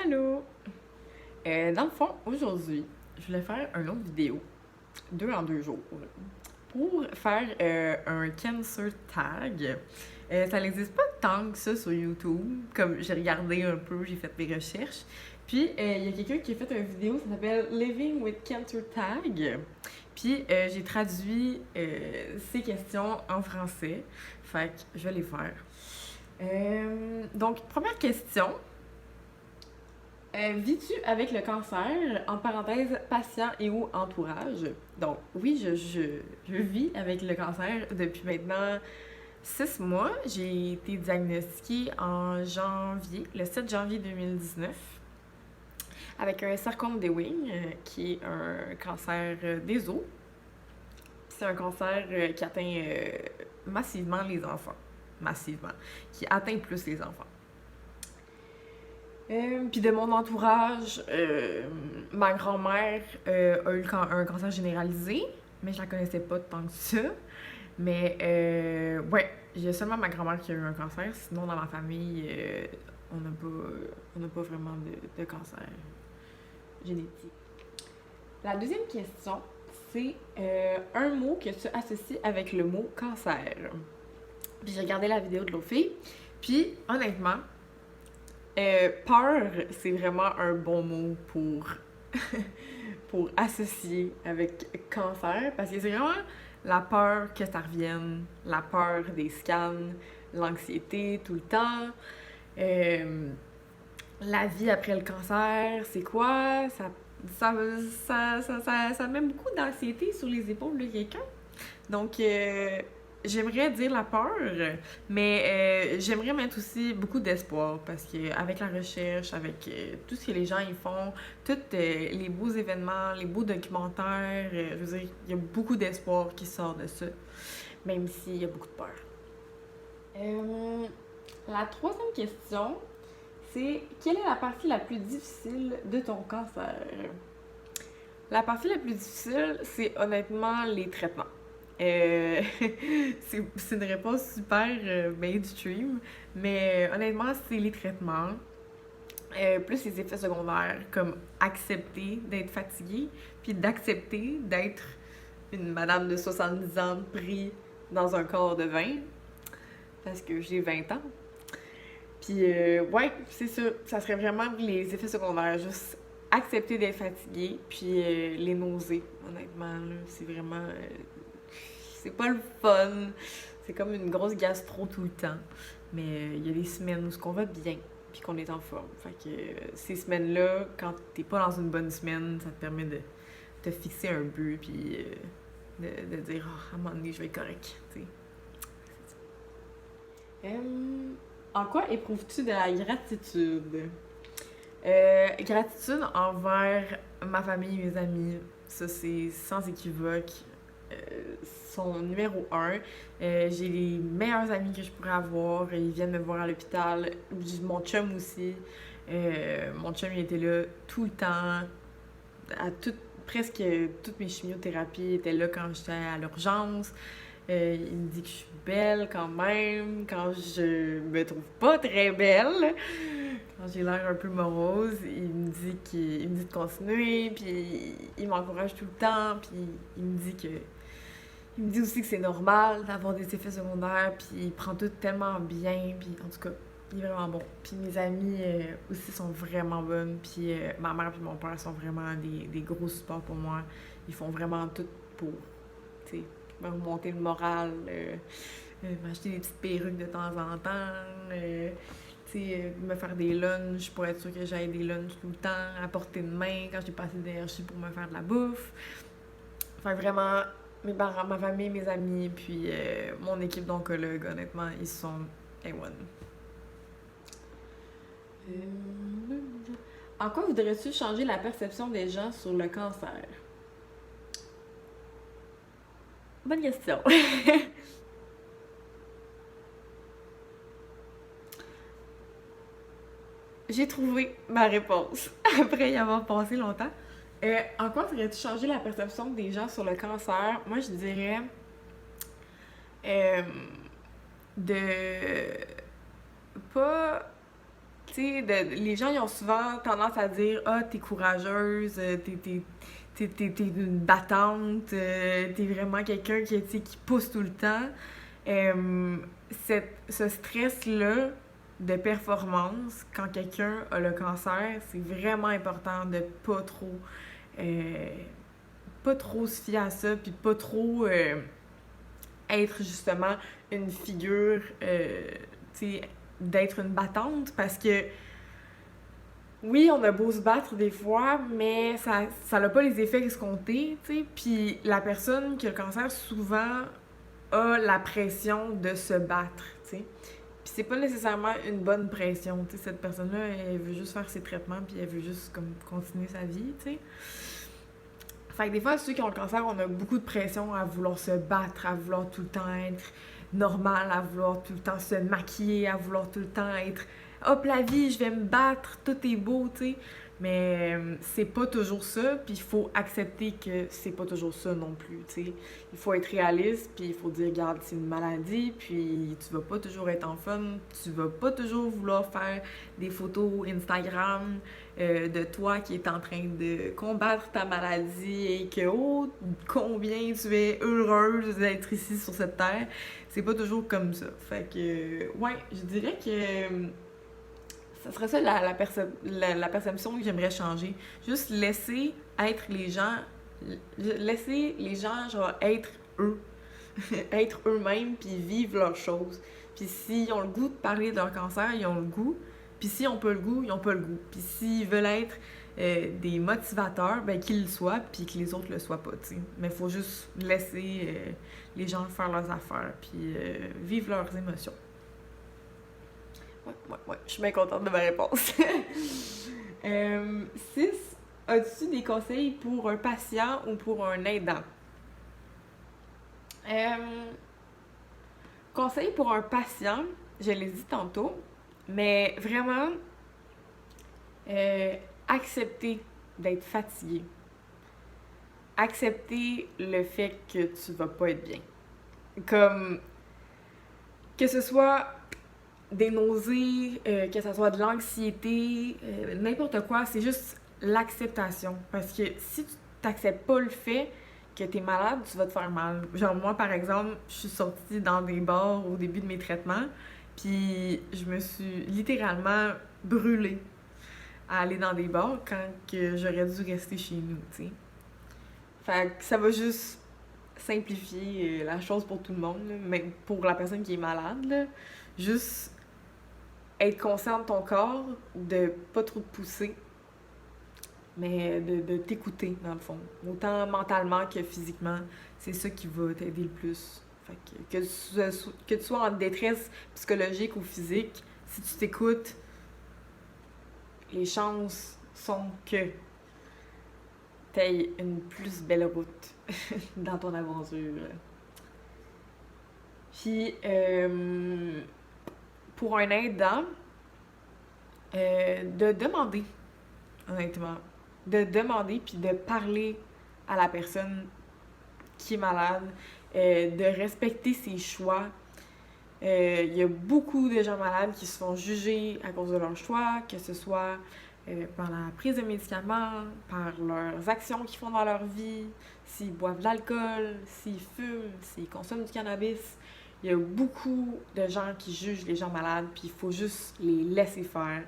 Allô! Dans le fond, aujourd'hui, je voulais faire une autre vidéo, 2 en 2 jours, pour faire un cancer tag. Ça n'existe pas tant que ça sur YouTube, comme j'ai regardé un peu, j'ai fait mes recherches. Puis, il y a quelqu'un qui a fait une vidéo, ça s'appelle Living with Cancer Tag. Puis, j'ai traduit ces questions en français. Fait que je vais les faire. Donc, première question. Vis-tu avec le cancer, en parenthèse, patient et ou entourage? Donc, oui, je vis avec le cancer depuis maintenant 6 mois. J'ai été diagnostiquée en janvier, le 7 janvier 2019, avec un sarcome des Ewing, qui est un cancer des os. C'est un cancer qui atteint massivement les enfants. Massivement. Qui atteint plus les enfants. Puis de mon entourage, ma grand-mère a eu un cancer généralisé, mais je la connaissais pas tant que ça. Mais ouais, j'ai seulement ma grand-mère qui a eu un cancer, sinon dans ma famille, on n'a pas vraiment de cancer génétique. La deuxième question, c'est un mot que tu associes avec le mot cancer. Puis j'ai regardé la vidéo de l'autre fille, puis honnêtement, peur, c'est vraiment un bon mot pour associer avec cancer, parce que c'est vraiment la peur que ça revienne, la peur des scans, l'anxiété tout le temps, la vie après le cancer, c'est quoi? Ça met beaucoup d'anxiété sur les épaules de quelqu'un. Donc, j'aimerais dire la peur, mais j'aimerais mettre aussi beaucoup d'espoir parce qu'avec la recherche, avec tout ce que les gens y font, tous les beaux événements, les beaux documentaires, je veux dire, il y a beaucoup d'espoir qui sort de ça, même s'il y a beaucoup de peur. La troisième question, c'est quelle est la partie la plus difficile de ton cancer? La partie la plus difficile, c'est honnêtement les traitements. C'est une réponse super mainstream, mais honnêtement, c'est les traitements, plus les effets secondaires, comme accepter d'être fatiguée, puis d'accepter d'être une madame de 70 ans prise dans un corps de 20, parce que j'ai 20 ans. Puis, ouais, c'est ça serait vraiment les effets secondaires, juste accepter d'être fatiguée, puis les nausées, honnêtement, là, c'est vraiment... c'est pas le fun. C'est comme une grosse gastro tout le temps. Mais il y a des semaines où on va bien, puis qu'on est en forme. Fait que ces semaines-là, quand t'es pas dans une bonne semaine, ça te permet de te fixer un but, puis de dire, ah, à un moment donné, je vais être correct. T'sais. En quoi éprouves-tu de la gratitude? Gratitude envers ma famille et mes amis. Ça, c'est sans équivoque. Sont numéro un. J'ai les meilleurs amis que je pourrais avoir. Ils viennent me voir à l'hôpital. Mon chum aussi. Mon chum, il était là tout le temps. Presque toutes mes chimiothérapies étaient là quand j'étais à l'urgence. Il me dit que je suis belle quand même, quand je me trouve pas très belle, quand j'ai l'air un peu morose, il me dit de continuer, puis il m'encourage tout le temps, puis il me dit que il me dit aussi que c'est normal d'avoir des effets secondaires, puis il prend tout tellement bien, puis en tout cas, il est vraiment bon. Puis mes amis aussi sont vraiment bonnes, puis ma mère et mon père sont vraiment des gros supports pour moi. Ils font vraiment tout pour, tu sais, me remonter le moral, m'acheter des petites perruques de temps en temps, me faire des lunchs pour être sûr que j'aille des lunchs tout le temps, à portée de main quand j'ai pas assez d'énergie pour me faire de la bouffe. Enfin, vraiment, mes parents, ma famille, mes amis, puis mon équipe d'oncologues, honnêtement, ils sont A1. En quoi voudrais-tu changer la perception des gens sur le cancer? Bonne question. J'ai trouvé ma réponse après y avoir passé longtemps. En quoi voudrais-tu changer la perception des gens sur le cancer? Moi, je dirais euh, de pas Tu sais, les gens, ils ont souvent tendance à dire « Ah, t'es courageuse, t'es une battante, t'es vraiment quelqu'un qui, tu sais, qui pousse tout le temps. » Euh, ce stress-là de performance, quand quelqu'un a le cancer, c'est vraiment important de euh, pas trop se fier à ça, puis pas trop être justement une figure, tu sais, d'être une battante, parce que oui, on a beau se battre des fois, mais ça n'a pas les effets escomptés, tu sais. Puis la personne qui a le cancer, souvent, a la pression de se battre, tu sais. Puis c'est pas nécessairement une bonne pression, tu sais. Cette personne-là, elle veut juste faire ses traitements, puis elle veut juste comme continuer sa vie, tu sais. Fait que des fois, ceux qui ont le cancer, on a beaucoup de pression à vouloir se battre, à vouloir tout le temps être normal, à vouloir tout le temps se maquiller, à vouloir tout le temps être hop la vie, je vais me battre, tout est beau, tu sais. Mais c'est pas toujours ça, puis il faut accepter que c'est pas toujours ça non plus, tu sais. Il faut être réaliste, puis il faut dire, regarde, c'est une maladie, puis tu vas pas toujours être en forme, tu vas pas toujours vouloir faire des photos Instagram de toi qui est en train de combattre ta maladie et que, oh, combien tu es heureuse d'être ici sur cette terre. C'est pas toujours comme ça. Fait que, ouais, je dirais que ça serait ça la perception que j'aimerais changer. Juste laisser les gens, genre, être eux, être eux-mêmes, puis vivre leurs choses. Puis s'ils ont le goût de parler de leur cancer, ils ont le goût. Puis s'ils ont pas le goût, ils ont pas le goût. Puis s'ils veulent être des motivateurs, ben qu'ils le soient, puis que les autres le soient pas, tu sais. Mais il faut juste laisser les gens faire leurs affaires, puis vivre leurs émotions. Ouais, je suis bien contente de ma réponse. 6. As-tu des conseils pour un patient ou pour un aidant? Conseil pour un patient, je l'ai dit tantôt, mais vraiment accepter d'être fatigué. Accepter le fait que tu vas pas être bien. Comme que ce soit des nausées, que ce soit de l'anxiété, n'importe quoi, c'est juste l'acceptation. Parce que si tu t'acceptes pas le fait que t'es malade, tu vas te faire mal. Genre moi, par exemple, je suis sortie dans des bars au début de mes traitements, puis je me suis littéralement brûlée à aller dans des bars quand que j'aurais dû rester chez nous, tu sais. Fait que ça va juste simplifier la chose pour tout le monde, là, même pour la personne qui est malade, là. Juste être conscient de ton corps, de pas trop te pousser, mais de t'écouter, dans le fond. Autant mentalement que physiquement, c'est ça qui va t'aider le plus. Fait que tu sois en détresse psychologique ou physique, si tu t'écoutes, les chances sont que t'aies une plus belle route dans ton aventure. Puis, pour un aidant, de demander, honnêtement. De demander puis de parler à la personne qui est malade, de respecter ses choix. Il y a beaucoup de gens malades qui se font juger à cause de leurs choix, que ce soit par la prise de médicaments, par leurs actions qu'ils font dans leur vie, s'ils boivent de l'alcool, s'ils fument, s'ils consomment du cannabis. Il y a beaucoup de gens qui jugent les gens malades, puis il faut juste les laisser faire.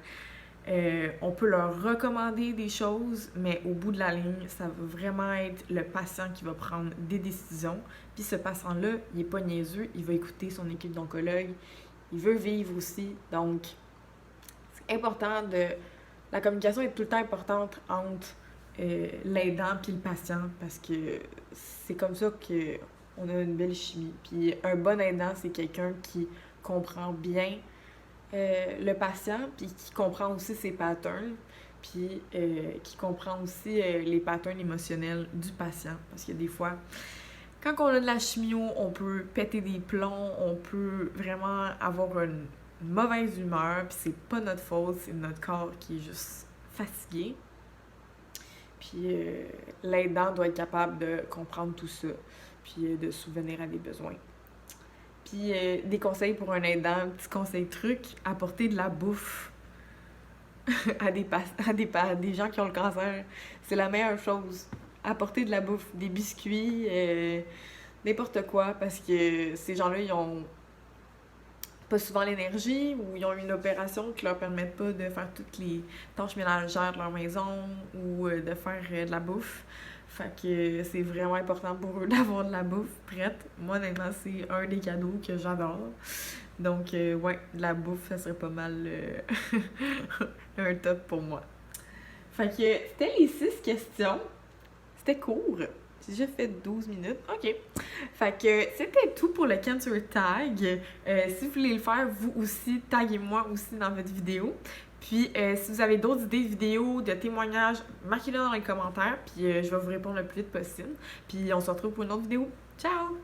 On peut leur recommander des choses, mais au bout de la ligne, ça va vraiment être le patient qui va prendre des décisions. Puis ce patient-là, il est pas niaiseux, il va écouter son équipe d'oncologue, il veut vivre aussi. Donc, c'est important de... La communication est tout le temps importante entre l'aidant et le patient, parce que c'est comme ça qu'on a une belle chimie. Puis un bon aidant, c'est quelqu'un qui comprend bien le patient, puis qui comprend aussi ses patterns, puis qui comprend aussi les patterns émotionnels du patient. Parce que des fois, quand on a de la chimio, on peut péter des plombs, on peut vraiment avoir une mauvaise humeur, puis c'est pas notre faute, c'est notre corps qui est juste fatigué. Puis l'aidant doit être capable de comprendre tout ça, puis de subvenir à des besoins. Puis des conseils pour un aidant, petit conseil truc, apporter de la bouffe. à des gens qui ont le cancer. C'est la meilleure chose. Apporter de la bouffe, des biscuits, n'importe quoi, parce que ces gens-là, ils ont pas souvent l'énergie ou ils ont une opération qui leur permettent pas de faire toutes les tâches ménagères de leur maison ou de faire de la bouffe. Fait que c'est vraiment important pour eux d'avoir de la bouffe prête. Moi, honnêtement, c'est un des cadeaux que j'adore. Donc, ouais, de la bouffe, ça serait pas mal un top pour moi. Fait que c'était les 6 questions. C'était court. J'ai déjà fait 12 minutes. OK. Fait que c'était tout pour le Cancer Tag. Si vous voulez le faire, vous aussi, taguez-moi aussi dans votre vidéo. Puis, si vous avez d'autres idées de vidéos, de témoignages, marquez-le dans les commentaires. Puis, je vais vous répondre le plus vite possible. Puis, on se retrouve pour une autre vidéo. Ciao!